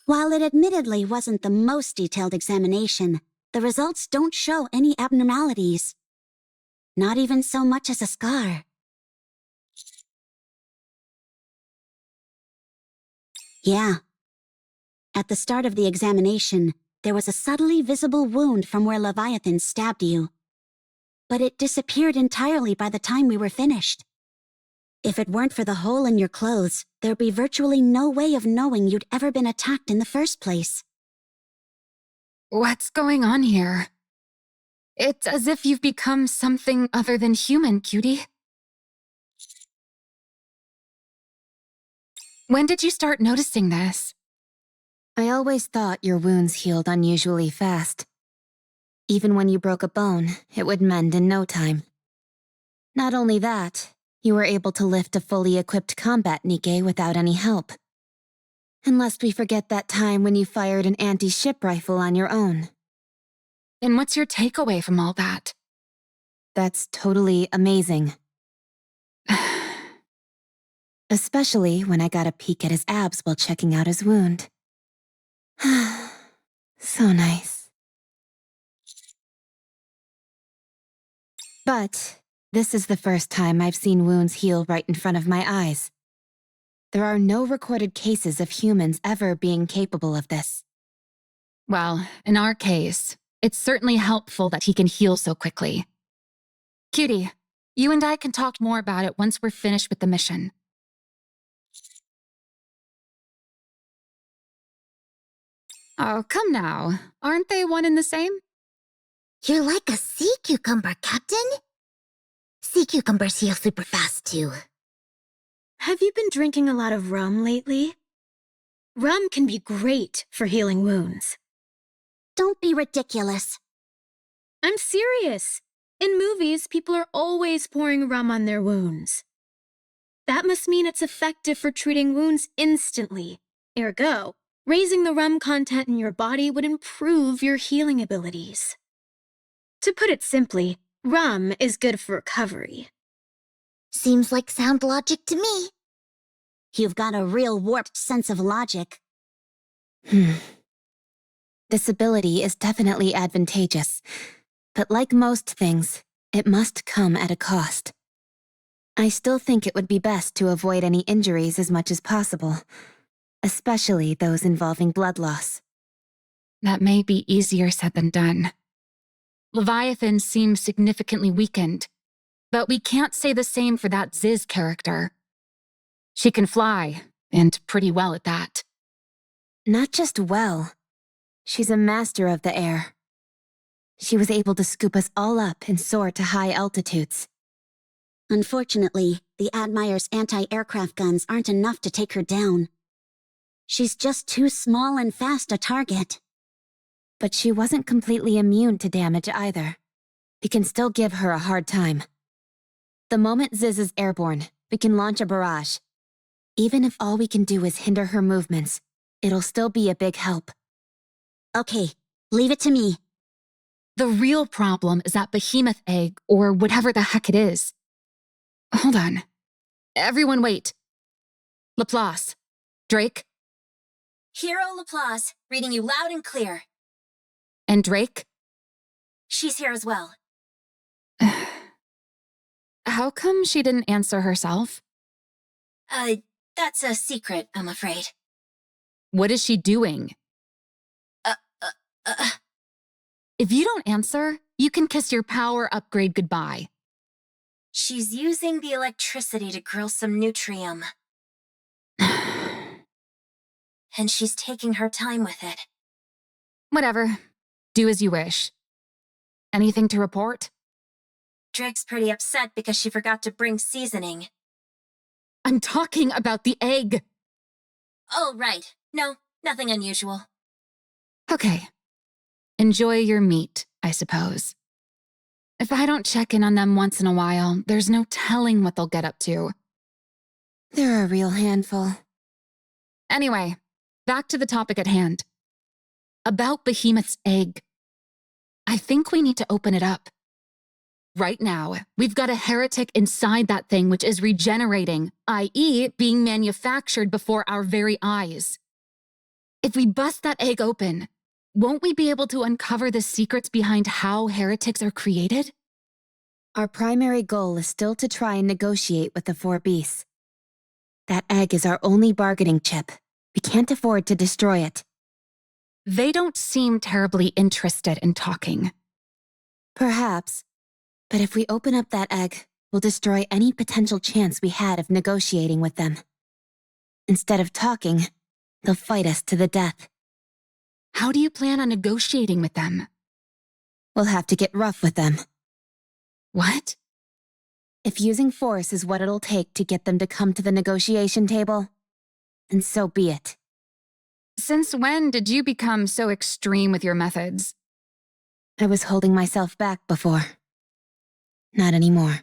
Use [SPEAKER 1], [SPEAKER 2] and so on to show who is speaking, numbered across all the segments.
[SPEAKER 1] While it admittedly wasn't the most detailed examination, the results don't show any abnormalities. Not even so much as a scar. Yeah. At the start of the examination, there was a subtly visible wound from where Leviathan stabbed you. But it disappeared entirely by the time we were finished. If it weren't for the hole in your clothes, there'd be virtually no way of knowing you'd ever been attacked in the first place.
[SPEAKER 2] What's going on here? It's as if you've become something other than human, cutie. When did you start noticing this?
[SPEAKER 3] I always thought your wounds healed unusually fast. Even when you broke a bone, it would mend in no time. Not only that, you were able to lift a fully equipped combat NIKKE without any help. Unless we forget that time when you fired an anti-ship rifle on your own.
[SPEAKER 2] And what's your takeaway from all that?
[SPEAKER 3] That's totally amazing. Especially when I got a peek at his abs while checking out his wound. So nice. But this is the first time I've seen wounds heal right in front of my eyes. There are no recorded cases of humans ever being capable of this.
[SPEAKER 2] Well, in our case, it's certainly helpful that he can heal so quickly. Cutie, you and I can talk more about it once we're finished with the mission. Oh, come now. Aren't they one and the same?
[SPEAKER 4] You're like a sea cucumber, Captain. Sea cucumbers heal super fast, too.
[SPEAKER 5] Have you been drinking a lot of rum lately? Rum can be great for healing wounds.
[SPEAKER 1] Don't be ridiculous.
[SPEAKER 5] I'm serious. In movies, people are always pouring rum on their wounds. That must mean it's effective for treating wounds instantly. Ergo, raising the rum content in your body would improve your healing abilities. To put it simply, rum is good for recovery.
[SPEAKER 4] Seems like sound logic to me.
[SPEAKER 1] You've got a real warped sense of logic.
[SPEAKER 3] This ability is definitely advantageous, but like most things, it must come at a cost. I still think it would be best to avoid any injuries as much as possible, especially those involving blood loss.
[SPEAKER 2] That may be easier said than done. Leviathan seems significantly weakened, but we can't say the same for that Ziz character. She can fly, and pretty well at that.
[SPEAKER 3] Not just well. She's a master of the air. She was able to scoop us all up and soar to high altitudes.
[SPEAKER 1] Unfortunately, the Admire's anti-aircraft guns aren't enough to take her down. She's just too small and fast a target.
[SPEAKER 3] But she wasn't completely immune to damage either. We can still give her a hard time. The moment Ziz is airborne, we can launch a barrage. Even if all we can do is hinder her movements, it'll still be a big help.
[SPEAKER 1] Okay, leave it to me.
[SPEAKER 2] The real problem is that behemoth egg, or whatever the heck it is. Hold on. Everyone wait. Laplace. Drake.
[SPEAKER 6] Hero Laplace, reading you loud and clear.
[SPEAKER 2] And Drake?
[SPEAKER 6] She's here as well.
[SPEAKER 2] How come she didn't answer herself?
[SPEAKER 6] That's a secret, I'm afraid.
[SPEAKER 2] What is she doing? If you don't answer, you can kiss your power upgrade goodbye.
[SPEAKER 6] She's using the electricity to grill some nutrium. And she's taking her time with it.
[SPEAKER 2] Whatever. Do as you wish. Anything to report?
[SPEAKER 6] Drake's pretty upset because she forgot to bring seasoning.
[SPEAKER 2] I'm talking about the egg.
[SPEAKER 6] Oh, right. No, nothing unusual.
[SPEAKER 2] Okay. Enjoy your meat, I suppose. If I don't check in on them once in a while, there's no telling what they'll get up to.
[SPEAKER 3] They're a real handful.
[SPEAKER 2] Anyway, back to the topic at hand. About Behemoth's egg. I think we need to open it up. Right now, we've got a heretic inside that thing which is regenerating, i.e. being manufactured before our very eyes. If we bust that egg open, won't we be able to uncover the secrets behind how heretics are created?
[SPEAKER 3] Our primary goal is still to try and negotiate with the four beasts. That egg is our only bargaining chip. We can't afford to destroy it.
[SPEAKER 2] They don't seem terribly interested in talking.
[SPEAKER 3] Perhaps. But if we open up that egg, we'll destroy any potential chance we had of negotiating with them. Instead of talking, they'll fight us to the death.
[SPEAKER 2] How do you plan on negotiating with them?
[SPEAKER 3] We'll have to get rough with them.
[SPEAKER 2] What?
[SPEAKER 3] If using force is what it'll take to get them to come to the negotiation table, then so be it.
[SPEAKER 2] Since when did you become so extreme with your methods?
[SPEAKER 3] I was holding myself back before. Not anymore.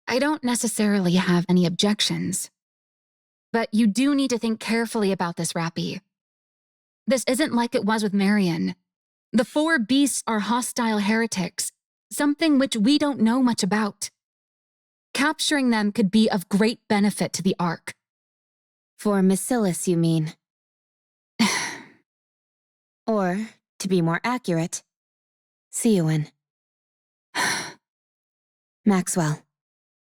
[SPEAKER 2] I don't necessarily have any objections. But you do need to think carefully about this, Rappy. This isn't like it was with Marion. The four beasts are hostile heretics, something which we don't know much about. Capturing them could be of great benefit to the Ark.
[SPEAKER 3] For Macilis, you mean? Or, to be more accurate, Siouan. Maxwell,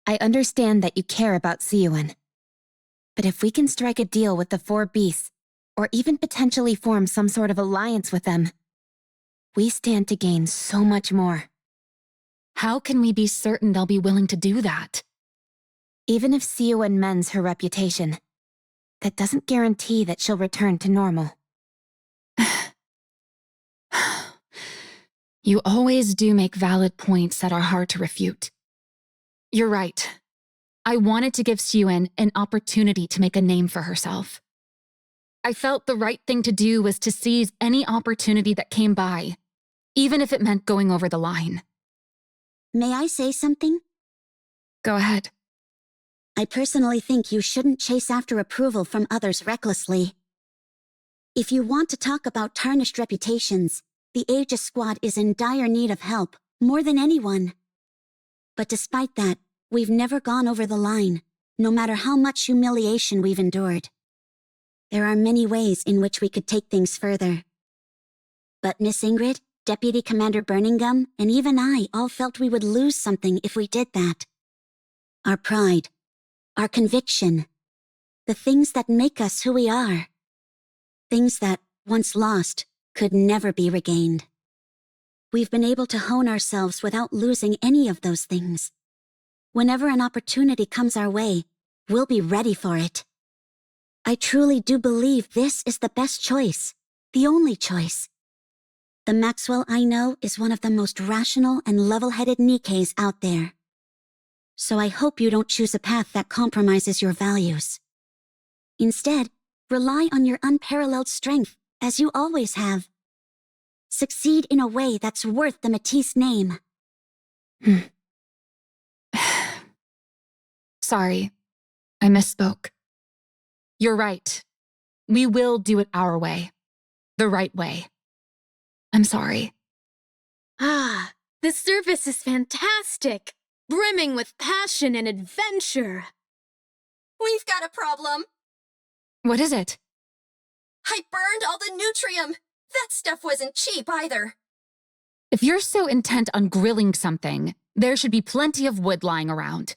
[SPEAKER 3] I understand that you care about Siouan. But if we can strike a deal with the four beasts, or even potentially form some sort of alliance with them, we stand to gain so much more.
[SPEAKER 2] How can we be certain they'll be willing to do that?
[SPEAKER 3] Even if Siouan mends her reputation, that doesn't guarantee that she'll return to normal.
[SPEAKER 2] You always do make valid points that are hard to refute. You're right. I wanted to give Siouan an opportunity to make a name for herself. I felt the right thing to do was to seize any opportunity that came by, even if it meant going over the line.
[SPEAKER 1] May I say something?
[SPEAKER 2] Go ahead.
[SPEAKER 1] I personally think you shouldn't chase after approval from others recklessly. If you want to talk about tarnished reputations, the Aegis Squad is in dire need of help, more than anyone. But despite that, we've never gone over the line, no matter how much humiliation we've endured. There are many ways in which we could take things further. But Miss Ingrid, Deputy Commander Birmingham, and even I all felt we would lose something if we did that. Our pride, our conviction, the things that make us who we are. Things that, once lost, could never be regained. We've been able to hone ourselves without losing any of those things. Whenever an opportunity comes our way, we'll be ready for it. I truly do believe this is the best choice, the only choice. The Maxwell I know is one of the most rational and level-headed NIKKEs out there. So I hope you don't choose a path that compromises your values. Instead, rely on your unparalleled strength, as you always have. Succeed in a way that's worth the Matisse name.
[SPEAKER 2] Sorry, I misspoke. You're right. We will do it our way. The right way. I'm sorry.
[SPEAKER 5] Ah, the service is fantastic, brimming with passion and adventure.
[SPEAKER 7] We've got a problem.
[SPEAKER 2] What is it?
[SPEAKER 7] I burned all the nutrium. That stuff wasn't cheap either.
[SPEAKER 2] If you're so intent on grilling something, there should be plenty of wood lying around.